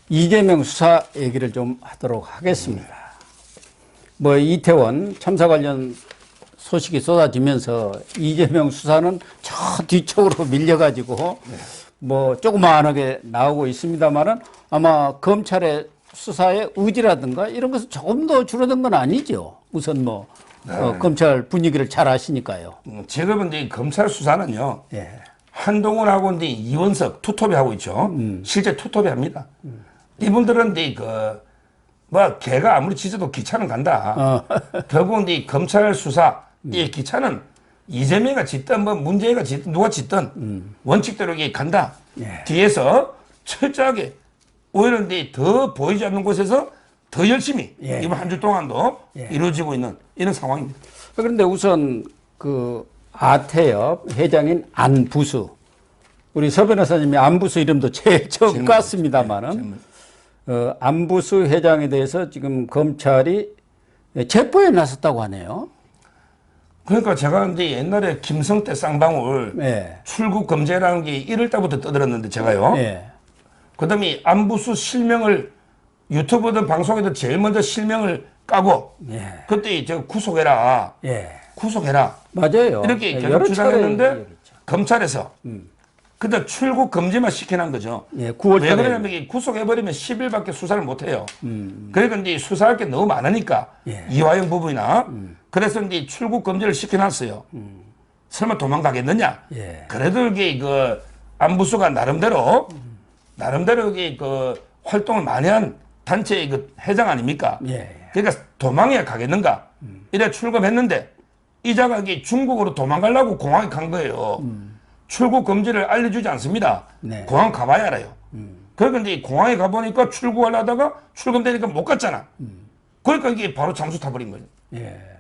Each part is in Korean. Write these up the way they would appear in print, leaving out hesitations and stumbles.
이재명 수사 얘기를 좀 하도록 하겠습니다. 뭐 이태원 참사 관련 소식이 쏟아지면서 이재명 수사는 저 뒤쪽으로 밀려가지고 뭐 조그마하게 나오고 있습니다만은 아마 검찰의 수사의 의지라든가 이런 것은 조금 더 줄어든 건 아니죠. 우선 뭐 검찰 분위기를 잘 아시니까요. 제가 본 이 검찰 수사는요. 예. 한동훈하고 이제 이원석 투톱이 하고 있죠. 실제 투톱이 합니다. 이분들은 이제 뭐 개가 아무리 짖어도 기차는 간다. 결국은 이 검찰 수사 이 기차는 이재명이가 짖든 뭐 문재인이가 짖든 누가 짖든 원칙대로 이게 간다. 예. 뒤에서 철저하게 오히려 이제 더 보이지 않는 곳에서 더 열심히 예. 이번 한 주 동안도 예. 이루어지고 있는 이런 상황입니다. 그런데 우선 그 아태협 회장인 안부수 우리 서 변호사님이 안부수 이름도 처음 깠습니다만은 안부수 회장에 대해서 지금 검찰이 체포에 나섰다고 하네요. 그러니까 제가 이제 옛날에 김성태 쌍방울 네. 출국 금지라는 게 1월 달부터 떠들었는데 제가요. 네. 그다음에 안부수 실명을 유튜브든 방송에도 제일 먼저 실명을 까고 그때 저 구속해라. 구속해라. 맞아요. 이렇게 계속 여러 주장했는데 차례 검찰에서 근데 출국 금지만 시키는 거죠. 9월 왜 그러냐면 이게 구속해버리면 10일밖에 수사를 못해요. 그러니까 이제 수사할 게 너무 많으니까 이화영 부부나 그래서 이제 출국 금지를 시켜놨어요. 설마 도망가겠느냐? 그래도 이게 그 안부수가 나름대로 이게 그 활동을 많이 한 단체의 그 회장 아닙니까? 그러니까 도망해 가겠는가? 이래 출금했는데 이자가 이게 중국으로 도망가려고 공항에 간 거예요. 출국 금지를 알려주지 않습니다. 공항 가봐야 알아요. 그러니까 이제 공항에 가보니까 출국하려다가 출금되니까 못 갔잖아. 그러니까 이게 바로 잠수 타버린 거예요.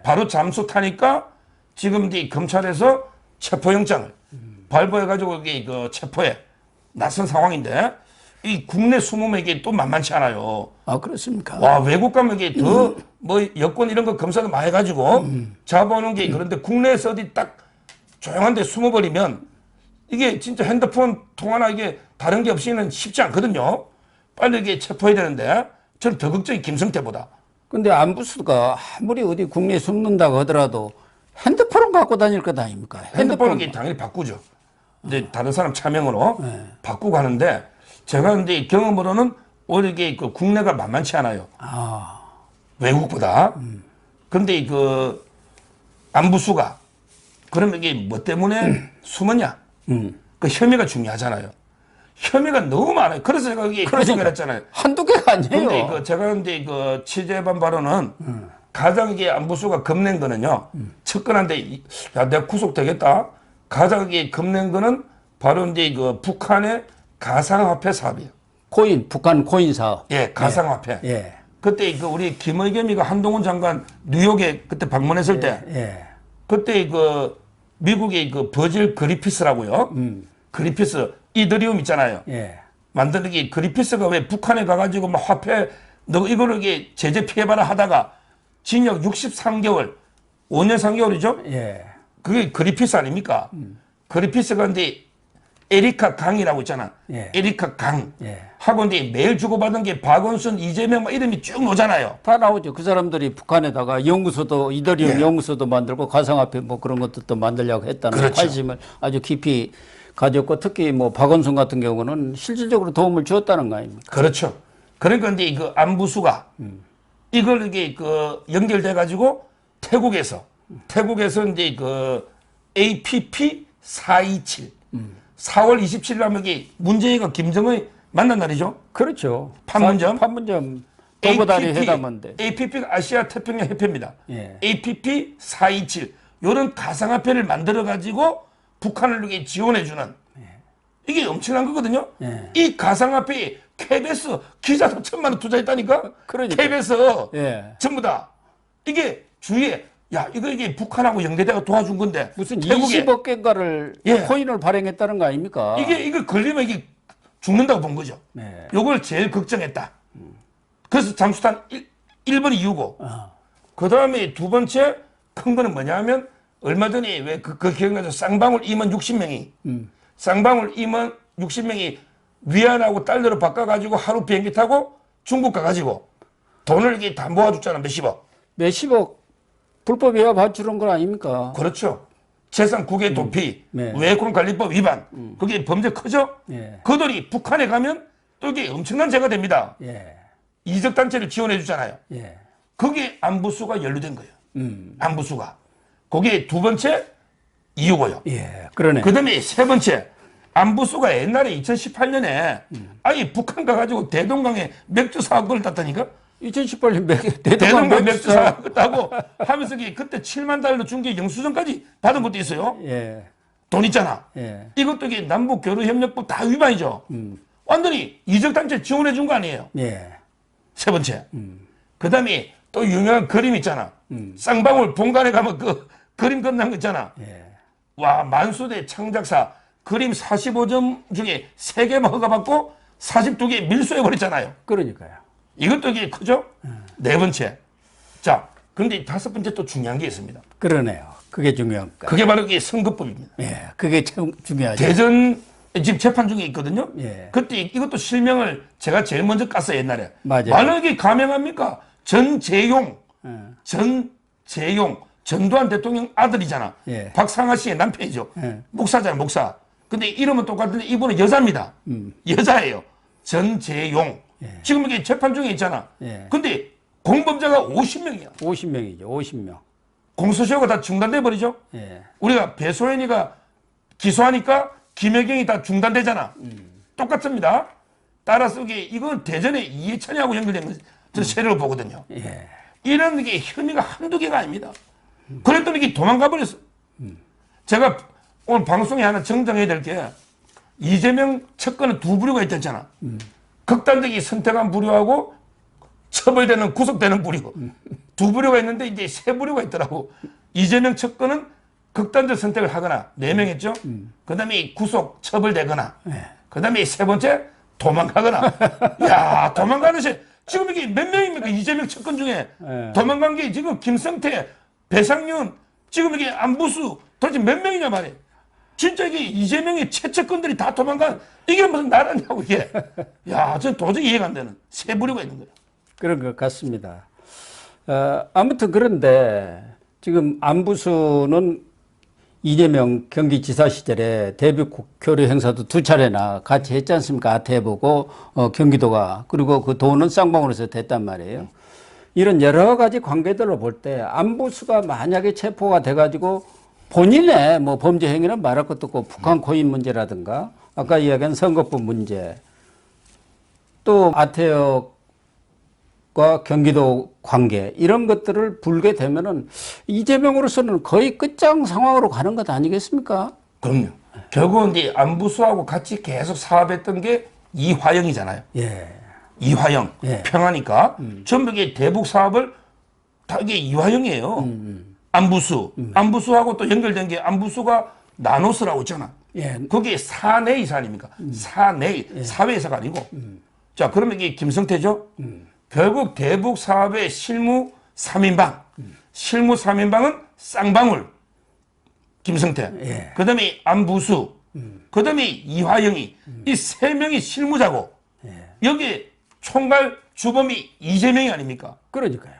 바로 잠수 타니까 지금 이제 검찰에서 체포영장을 발부해가지고 이게 그 체포에 나선 상황인데 이 국내 수모면 이게 또 만만치 않아요. 아, 그렇습니까? 와, 외국 가면 이게 더 뭐 여권 이런 거 검사도 많이 해가지고 잡아오는 게 그런데 국내에서 어디 딱 조용한 데 숨어버리면 이게 진짜 핸드폰 통화나 이게 다른 게 없이는 쉽지 않거든요. 빨리 이게 체포해야 되는데 저는 더 걱정이 김성태보다. 근데 안부수가 아무리 어디 국내에 숨는다고 하더라도 핸드폰은 갖고 다닐 것 아닙니까? 핸드폰은 이게 당연히 바꾸죠. 이제 다른 사람 차명으로 바꾸고 하는데 제가 이제 경험으로는 오히려 이게 그 국내가 만만치 않아요. 외국보다. 그런데 그 안부수가 그러면 이게 뭐 때문에 숨었냐? 그 혐의가 중요하잖아요. 혐의가 너무 많아요. 그래서 제가 이게 구속을 했잖아요. 한두 개가 아니에요. 근데 그 제가 근데 그 취재반 바로는 가장 이게 안부수가 겁낸 거는요. 측근한테 야, 내가 구속되겠다. 가장 이게 겁낸 거는 바로 이제 그 북한의 가상화폐 사업이에요. 코인, 북한 코인 사업. 예, 가상화폐. 그때 그 우리 김의겸이가 한동훈 장관 뉴욕에 그때 방문했을 때 그때 그 미국의 그 버질 그리피스라고요. 그리피스 이더리움 있잖아요. 만드는 게 그리피스가 왜 북한에 가가지고 막 화폐 너 이거를 이게 제재 피해봐라 하다가 징역 63개월, 5년 3개월이죠. 그게 그리피스 아닙니까? 그리피스가 근데 에리카 강이라고 있잖아. 에리카 강. 하고 이제 매일 주고받은 게 박원순, 이재명 막 이름이 쭉 나오잖아요. 다 나오죠. 그 사람들이 북한에다가 연구소도 이더리움 연구소도 만들고 가상화폐 뭐 그런 것도 만들려고 했다는 관심을 아주 깊이 가졌고 특히 뭐 박원순 같은 경우는 실질적으로 도움을 주었다는 거 아닙니까? 그렇죠. 그러니까 이제 그 안부수가 이걸 이게 그 연결돼 가지고 태국에서 이제 그 APP 427 4월 27일 하면 이게 문재인과 김정은이 만난 날이죠. 그렇죠. 판문점 도보다리 회담인데. APP가 아시아 태평양 협회입니다. APP 427 이런 가상화폐를 만들어 가지고 북한을 이렇게 지원해 주는 이게 엄청난 거거든요. 이 가상화폐에 KBS 기자도 1,000만 원 투자했다니까. 그러니까. KBS 전부 다 이게 주위에 야 이거 이게 북한하고 연계대가 도와준 건데 무슨 태국에 20억 개가를 코인을 발행했다는 거 아닙니까? 이게 걸리면 이게 죽는다고 본 거죠. 요걸 제일 걱정했다. 그래서 잠수탄 1번 이유고 그 다음에 두 번째 큰 거는 뭐냐면 얼마 전에 왜 그 기억나죠? 쌍방울 임원 60명이 쌍방울 임원 60명이 위안하고 달러로 바꿔가지고 하루 비행기 타고 중국 가가지고 돈을 이렇게 다 모아줬잖아. 몇십억. 몇십억 불법 외화 반출한 건 아닙니까? 그렇죠. 재산 국외 도피, 네. 외국관리법 위반. 그게 범죄 크죠? 예. 그들이 북한에 가면 또 이게 엄청난 죄가 됩니다. 예. 이적단체를 지원해 주잖아요. 예. 거기에 안부수가 연루된 거예요. 안부수가. 그게 두 번째 이유고요. 예. 그러네. 그 다음에 세 번째, 안부수가 옛날에 2018년에 아예 북한 가가지고 대동강에 맥주 사업 걸었다니까? 2018년 대동강 맥주 사업 따고 하면서 그때 7만 달러 준 게 영수증까지 받은 것도 있어요. 예. 돈 있잖아. 예. 이것도 이게 남북교류협력법 다 위반이죠. 완전히 이적단체 지원해 준 거 아니에요. 예. 세 번째. 그 다음에 또 유명한 그림 있잖아. 쌍방울 본관에 가면 그 그림 끝난 거 있잖아. 예. 와, 만수대 창작사 그림 45점 중에 3개만 허가받고 42개 밀수해버렸잖아요. 그러니까요. 이것도 이게 크죠? 네 번째. 자, 그런데 다섯 번째 또 중요한 게 있습니다. 그러네요. 그게 중요한 거. 그게 바로 이게 선거법입니다. 예. 그게 참 중요하죠. 대전 지금 재판 중에 있거든요. 예. 그때 이것도 실명을 제가 제일 먼저 깠어요, 옛날에. 맞아요. 만약에 감행합니까? 전재용, 예. 전재용, 전두환 대통령 아들이잖아. 예. 박상하 씨의 남편이죠. 예. 목사잖아, 목사. 근데 이름은 똑같은데 이분은 여자입니다. 여자예요. 전재용. 지금 이게 재판 중에 있잖아. 예. 근데 공범자가 50명이야. 50명이죠. 50명. 공소시효가 다 중단돼 버리죠. 예. 우리가 배소연이가 기소하니까 김혜경이 다 중단되잖아. 똑같습니다. 따라서 이건 대전의 이해찬이하고 연결된 거 저는 세력을 보거든요. 예. 이런 게 혐의가 한두 개가 아닙니다. 그랬더니 이게 도망가 버렸어. 제가 오늘 방송에 하나 정정해야 될 게 이재명 측근은 두 부류가 있었잖아. 극단적인 선택한 부류하고 처벌되는 구속되는 부류. 두 부류가 있는데 이제 세 부류가 있더라고. 이재명 측근은 극단적 선택을 하거나 4명 했죠. 그 다음에 구속 처벌되거나 그 다음에 세 번째 도망가거나. 야, 도망가는 새 지금 이게 몇 명입니까? 이재명 측근 중에 도망간 게 지금 김성태, 배상윤, 지금 이게 안부수 도대체 몇 명이냐 말이에요. 진짜 이게 이재명의 최측근들이 다 도망간 이게 무슨 나라냐고 이게. 야, 저 도저히 이해가 안 되는 세 부류가 있는 거예요. 그런 것 같습니다. 아무튼 그런데 지금 안부수는 이재명 경기지사 시절에 대북 교류 행사도 2차례나 같이 했지 않습니까? 아태해보고 경기도가 그리고 그 돈은 쌍방울에서 됐단 말이에요. 이런 여러 가지 관계들을 볼 때 안부수가 만약에 체포가 돼가지고 본인의 뭐 범죄 행위는 말할 것도 없고 북한 고인 문제라든가 아까 이야기한 선거법 문제 또 아태혁과 경기도 관계 이런 것들을 불게 되면은 이재명으로서는 거의 끝장 상황으로 가는 것 아니겠습니까? 그럼요. 결국은 이제 안부수하고 같이 계속 사업했던 게 이화영이잖아요. 예. 이화영. 예. 평하니까 전부 이게 대북 사업을 다 이게 이화영이에요. 안부수. 안부수하고 또 연결된 게 안부수가 나노스라고 있잖아. 예. 거기에 사내이사 아닙니까? 사내, 사회이사가 아니고. 자, 그러면 이게 김성태죠? 결국 대북 사업의 실무 3인방. 실무 3인방은 쌍방울, 김성태. 예. 그 다음에 안부수. 그 다음에 이화영이. 이 세 명이 실무자고. 여기 총괄 주범이 이재명이 아닙니까? 그러니까요.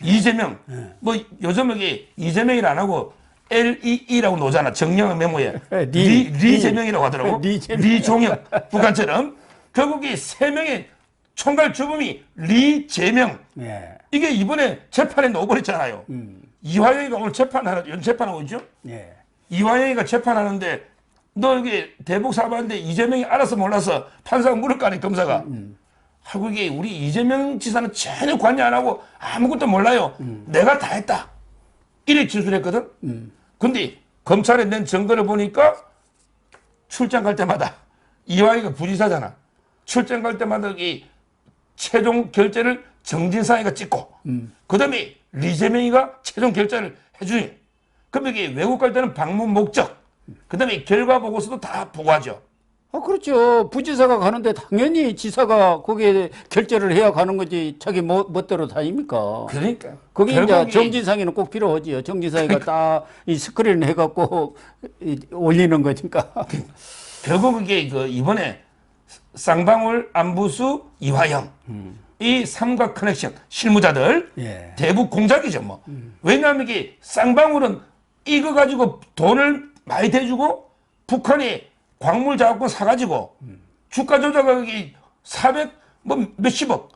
이재명. 뭐 요즘 여기 이재명이라 안 하고 LEE라고 놓잖아. 정령 메모에. 리재명이라고 하더라고. 리종혁. 북한처럼. 결국 이 세 명의 총괄 주범이 리재명. 예. 이게 이번에 재판에 넣어버렸잖아요. 이화영이가 오늘 연재판하고 있죠? 예. 이화영이가 재판하는데 너 여기 대북 사업하는데 이재명이 알아서 몰라서 판사가 물을 거 아니야, 검사가. 하고 이게 우리 이재명 지사는 전혀 관여 안 하고 아무것도 몰라요. 내가 다 했다. 이래 진술했거든. 근데 검찰에 낸 증거를 보니까 출장 갈 때마다 이화영이가 부지사잖아. 출장 갈 때마다 이 최종 결제를 정진상이가 찍고 그 다음에 리재명이가 최종 결제를 해주니 그럼 이게 외국 갈 때는 방문 목적 그 다음에 결과 보고서도 다 보고하죠. 그렇죠. 부지사가 가는데 당연히 지사가 거기에 결제를 해야 가는 거지 자기 멋대로 다닙니까? 그러니까. 거기 이제 정진상이는 꼭 필요하지요. 정진상이가 딱 이 스크린 해갖고 올리는 거니까. 결국 이게 이번에 쌍방울, 안부수, 이화영 이 삼각 커넥션 실무자들 예. 대북 공작이죠 뭐. 왜냐하면 이게 쌍방울은 이거 가지고 돈을 많이 대주고 북한이 광물 자원권 사가지고 주가 조작하기 400 뭐 몇십억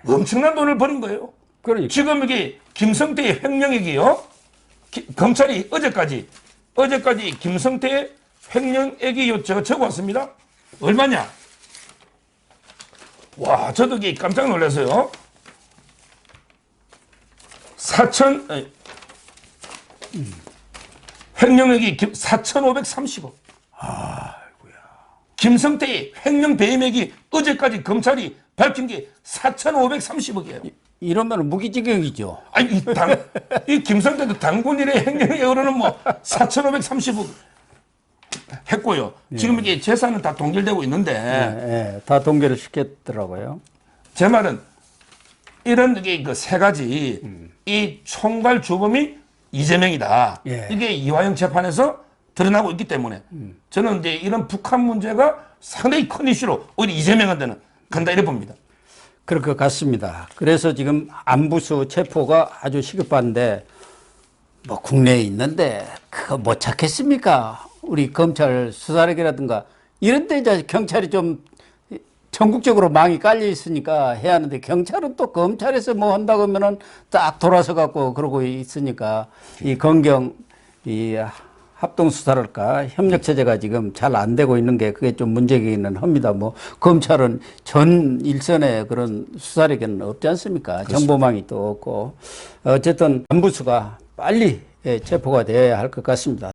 엄청난 돈을 버린 거예요. 그러니까. 지금 이게 김성태의 횡령액이요. 검찰이 어제까지 김성태의 횡령액이 제가 적어왔습니다. 얼마냐? 와, 저도 이게 깜짝 놀라서요. 4천, 횡령액이 4,530억. 아이고야. 김성태의 횡령 배임액이 어제까지 검찰이 밝힌 게 4,530억이에요. 이러면 무기징역이죠. 아니, 이 김성태도 당군일의 횡령에 오르는 뭐 4,530억 했고요. 지금 이게 재산은 다 동결되고 있는데 예, 다 동결을 시켰더라고요. 제 말은 이런 게 그 세 가지 이 총괄 주범이 이재명이다. 예. 이게 이화영 재판에서 드러나고 있기 때문에 저는 이제 이런 북한 문제가 상당히 큰 이슈로 오히려 이재명한테는 간다 이래 봅니다. 그럴 것 같습니다. 그래서 지금 안부수 체포가 아주 시급한데 뭐 국내에 있는데 그거 못 찾겠습니까? 우리 검찰 수사력이라든가 이런 데 이제 경찰이 좀 전국적으로 망이 깔려 있으니까 해야 하는데 경찰은 또 검찰에서 뭐 한다고 하면은 딱 돌아서 갖고 그러고 있으니까 이 검경 이 합동 수사랄까 협력 체제가 지금 잘 안 되고 있는 게 그게 좀 문제기는 합니다. 뭐 검찰은 전 일선에 그런 수사력은 없지 않습니까? 그렇습니다. 정보망이 또 없고 어쨌든 안부수가 빨리 체포가 되어야 할 것 같습니다.